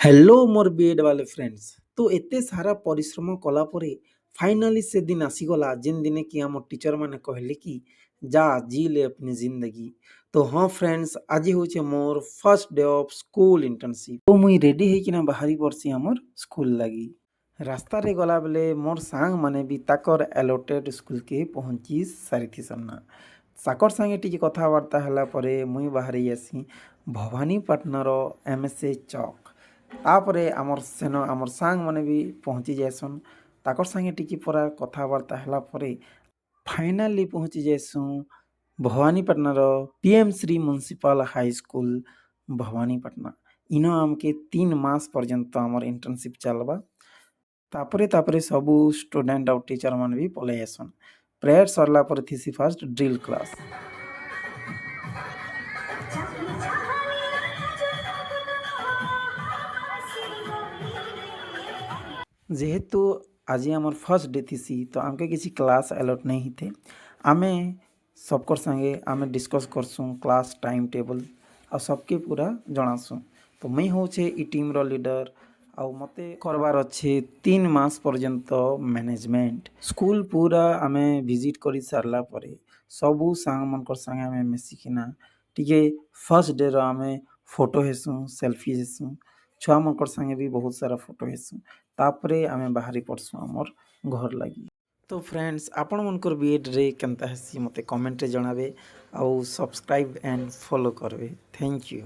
Hello मोर BEd वाले friends. तो एते सारा परिश्रम कला परे फाइनाली से दिन आसीगला जिन दिने कि आम टीचर माने कहले कि जा जी ले अपनी जिंदगी। तो हाँ फ्रेंड्स, आज होचे मोर first day of school internship. तो मुई रेडी है कि ना बाहरी पड़सी हमर स्कूल लगी। रास्ता रे गला बेले मोर सांग माने भी ताकर एलोटेड स्कूल के पहुंची सारी सन्ना साकर सांगे टिके कथबार्ता हला परे मुई बाहरी आसी भवानीपाटनार एमएसए चौक। तापरे आमर सेन आमर सांग माने भी पहुंची जाएसन ताकर सांगे टिके परा कथबार्ता हला परे फाइनाली पहुंची जाएसु भवानीपाटनार PM Shri municipal high school Bhawanipatna. इनो आमके 3 मास पर्यंत आमर इंटर्नशिप चलबा। तापरे तापरे सबू स्टूडेंट और टीचर मन भी पलै आसन। प्रेयर सरला पर थीसी फर्स्ट ड्रिल क्लास। जेहेतु आज आमर फर्स्ट डे थीसी तो आमके किसी क्लास अलॉट नहीं थे। आमे सबकर संगे आमे डिस्कस करसुँ क्लास टाइम टेबल और सबके पूरा जनासुँ। तो मुई होचे ई टीम रो लीडर आउ मते करबार अच्छे 3 मास पर्यंत मैनेजमेंट स्कूल पूरा आमे विजिट करी सारला परे सबू सांग मनकर संगे आमे मिसिकिना टिके फर्स्ट डे रो आमे फोटो हेसुँ सेल्फी हेसुँ छुआ मनकर संगे भी बहुत सारा फोटो हेसुँ। तापरे आमे बाहरी पड़सुँ आमर घर लगी। तो फ्रेंड्स, आपण मनकर बीएड रे केनता हेसी मते कमेंट रे जणाबे आउ सब्सक्राइब एंड फॉलो करबे। Thank you.